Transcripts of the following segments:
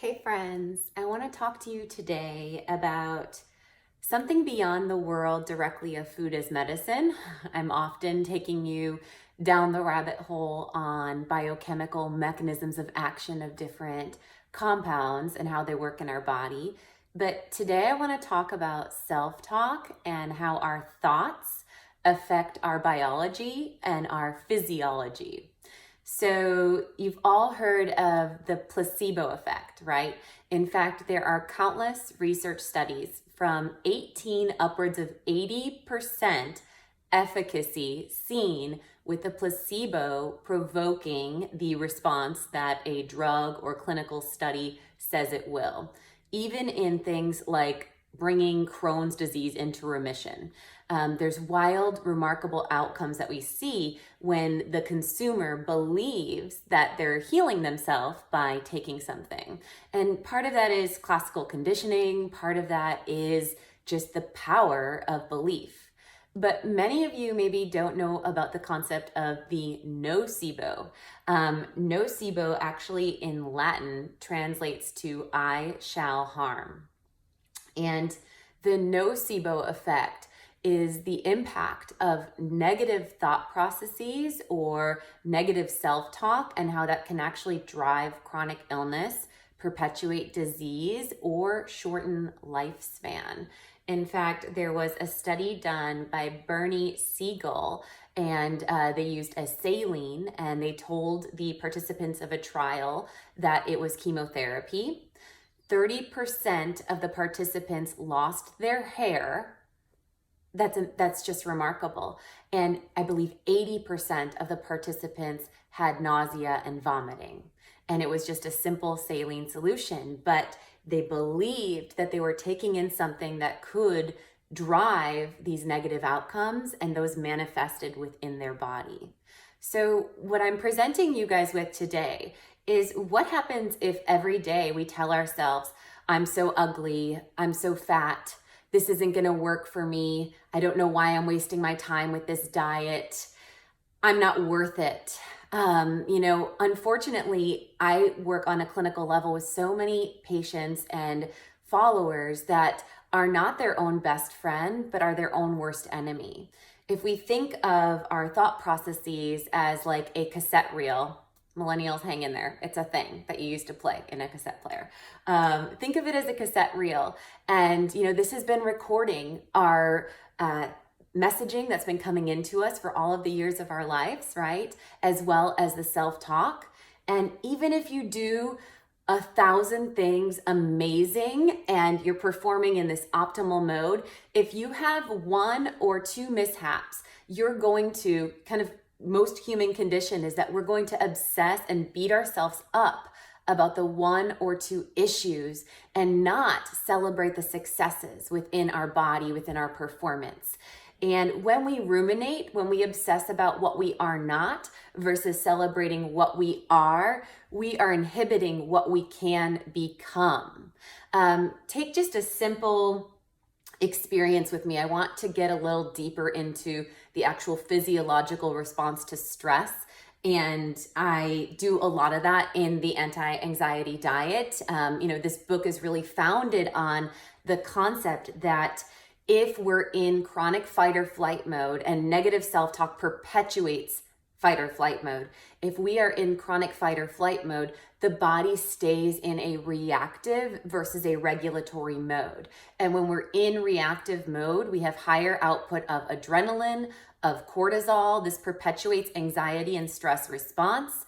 Hey friends, I want to talk to you today about something beyond the world directly of food as medicine. I'm often taking you down the rabbit hole on biochemical mechanisms of action of different compounds and how they work in our body. But today I want to talk about self-talk and how our thoughts affect our biology and our physiology. So, you've all heard of the placebo effect, right? In fact, there are countless research studies from 18 upwards of 80% efficacy seen with the placebo provoking the response that a drug or clinical study says it will, even in things like bringing Crohn's disease into remission. There's wild, remarkable outcomes that we see when the consumer believes that they're healing themselves by taking something. And part of that is classical conditioning, part of that is just the power of belief. But many of you maybe don't know about the concept of the nocebo. Nocebo actually in Latin translates to I shall harm. And the nocebo effect is the impact of negative thought processes or negative self-talk and how that can actually drive chronic illness, perpetuate disease, or shorten lifespan. In fact, there was a study done by Bernie Siegel, and they used a saline, and they told the participants of a trial that it was chemotherapy. 30% of the participants lost their hair. That's just remarkable. And I believe 80% of the participants had nausea and vomiting. And it was just a simple saline solution, but they believed that they were taking in something that could drive these negative outcomes, and those manifested within their body. So what I'm presenting you guys with today is what happens if every day we tell ourselves, I'm so ugly, I'm so fat, this isn't gonna work for me, I don't know why I'm wasting my time with this diet, I'm not worth it. Unfortunately, I work on a clinical level with so many patients and followers that are not their own best friend, but are their own worst enemy. If we think of our thought processes as like a cassette reel, millennials, hang in there. It's a thing that you used to play in a cassette player. Think of it as a cassette reel. And, this has been recording our messaging that's been coming into us for all of the years of our lives, right? As well as the self-talk. And even if you do 1,000 things amazing and you're performing in this optimal mode, if you have one or two mishaps, you're going to most human condition is that we're going to obsess and beat ourselves up about the one or two issues and not celebrate the successes within our body, within our performance. And when we ruminate, when we obsess about what we are not versus celebrating what we are inhibiting what we can become. Take just a simple experience with me. I want to get a little deeper into the actual physiological response to stress. And I do a lot of that in the anti-anxiety diet. This book is really founded on the concept that if we're in chronic fight or flight mode, and negative self-talk perpetuates fight or flight mode. If we are in chronic fight or flight mode, the body stays in a reactive versus a regulatory mode. And when we're in reactive mode, we have higher output of adrenaline, of cortisol. This perpetuates anxiety and stress response.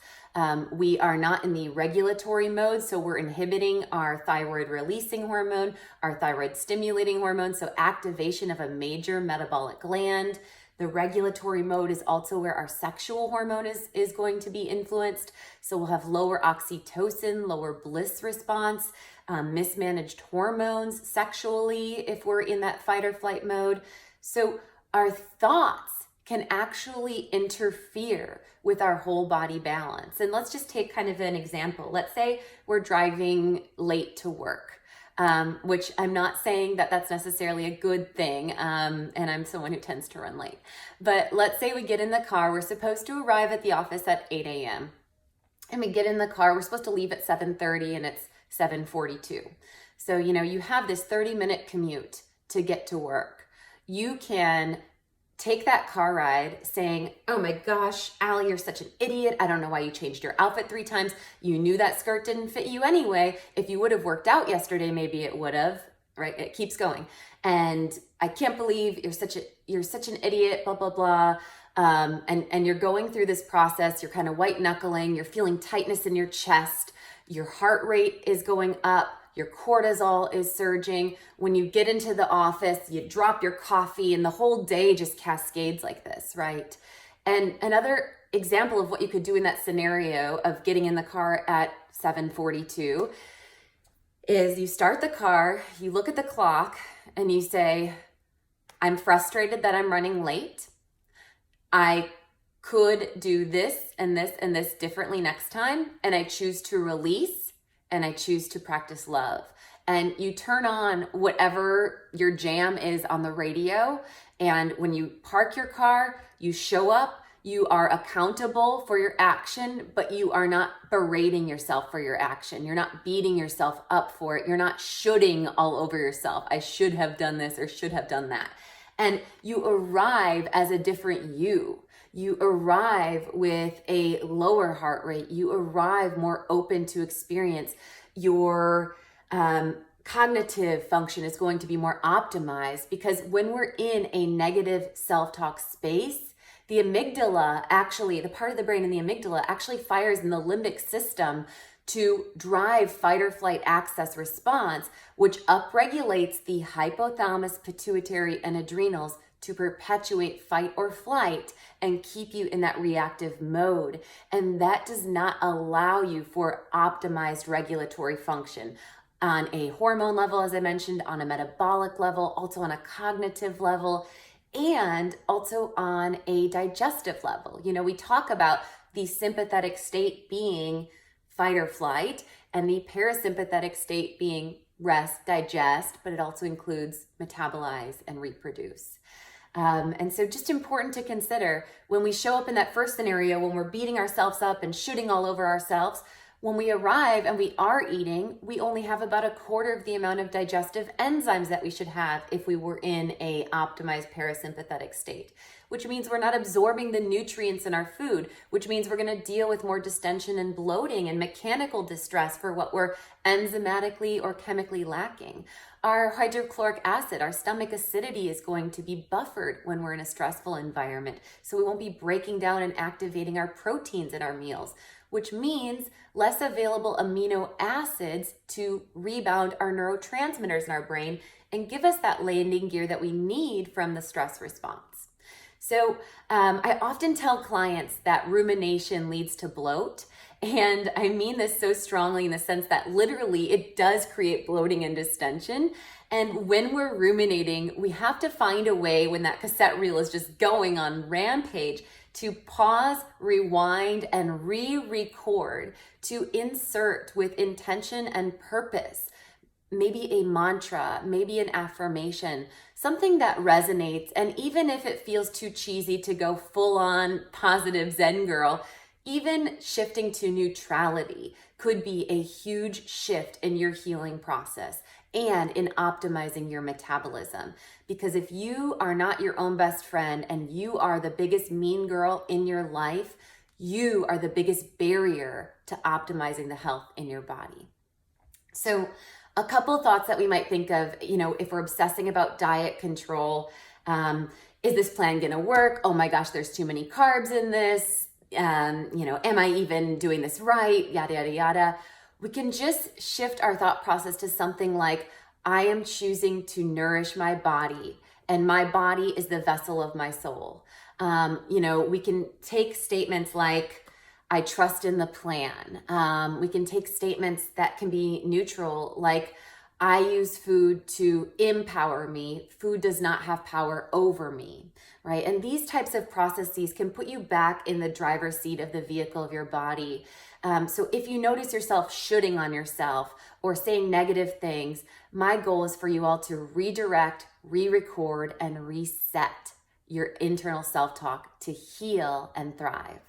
We are not in the regulatory mode, so we're inhibiting our thyroid releasing hormone, our thyroid stimulating hormone, so activation of a major metabolic gland. The regulatory mode is also where our sexual hormone is going to be influenced. So we'll have lower oxytocin, lower bliss response, mismanaged hormones sexually if we're in that fight or flight mode. So our thoughts can actually interfere with our whole body balance. And let's just take kind of an example. Let's say we're driving late to work. Which I'm not saying that that's necessarily a good thing, and I'm someone who tends to run late. But let's say we get in the car, we're supposed to arrive at the office at 8 a.m. And we get in the car, we're supposed to leave at 7:30 and it's 7:42. So, you have this 30-minute commute to get to work. You can take that car ride saying, oh my gosh, Allie, you're such an idiot. I don't know why you changed your outfit 3 times. You knew that skirt didn't fit you anyway. If you would have worked out yesterday, maybe it would have, right? It keeps going. And I can't believe you're such an idiot, blah, blah, blah. And you're going through this process. You're kind of white knuckling. You're feeling tightness in your chest. Your heart rate is going up. Your cortisol is surging. When you get into the office, you drop your coffee and the whole day just cascades like this, right? And another example of what you could do in that scenario of getting in the car at 7:42 is you start the car, you look at the clock, and you say, I'm frustrated that I'm running late. I could do this and this and this differently next time, and I choose to release. And I choose to practice love. And you turn on whatever your jam is on the radio. And when you park your car, you show up, you are accountable for your action, but you are not berating yourself for your action. You're not beating yourself up for it. You're not shoulding all over yourself. I should have done this or should have done that. And you arrive as a different you. You arrive with a lower heart rate. You arrive more open to experience. Your cognitive function is going to be more optimized, because when we're in a negative self-talk space, the amygdala actually, the part of the brain in the amygdala actually fires in the limbic system to drive fight or flight access response, which upregulates the hypothalamus, pituitary, and adrenals to perpetuate fight or flight and keep you in that reactive mode. And that does not allow you for optimized regulatory function on a hormone level, as I mentioned, on a metabolic level, also on a cognitive level, and also on a digestive level. We talk about the sympathetic state being fight or flight and the parasympathetic state being rest, digest, but it also includes metabolize and reproduce. And so just important to consider when we show up in that first scenario, when we're beating ourselves up and shooting all over ourselves, when we arrive and we are eating, we only have about 1/4 of the amount of digestive enzymes that we should have if we were in a optimized parasympathetic state, which means we're not absorbing the nutrients in our food, which means we're going to deal with more distension and bloating and mechanical distress for what we're enzymatically or chemically lacking. Our hydrochloric acid, our stomach acidity is going to be buffered when we're in a stressful environment. So we won't be breaking down and activating our proteins in our meals, which means less available amino acids to rebound our neurotransmitters in our brain and give us that landing gear that we need from the stress response. So I often tell clients that rumination leads to bloat. And I mean this so strongly in the sense that literally it does create bloating and distension. And when we're ruminating, we have to find a way, when that cassette reel is just going on rampage, to pause, rewind, and re-record, to insert with intention and purpose, maybe a mantra, maybe an affirmation, something that resonates. And even if it feels too cheesy to go full on positive Zen girl, even shifting to neutrality could be a huge shift in your healing process and in optimizing your metabolism. Because if you are not your own best friend and you are the biggest mean girl in your life, you are the biggest barrier to optimizing the health in your body. So a couple thoughts that we might think of, if we're obsessing about diet control, is this plan going to work? Oh my gosh, there's too many carbs in this. Am I even doing this right? Yada, yada, yada. We can just shift our thought process to something like, I am choosing to nourish my body, and my body is the vessel of my soul. We can take statements like, I trust in the plan. We can take statements that can be neutral, like, I use food to empower me. Food does not have power over me, right? And these types of processes can put you back in the driver's seat of the vehicle of your body. So if you notice yourself shoulding on yourself or saying negative things, my goal is for you all to redirect, re-record, and reset your internal self-talk to heal and thrive.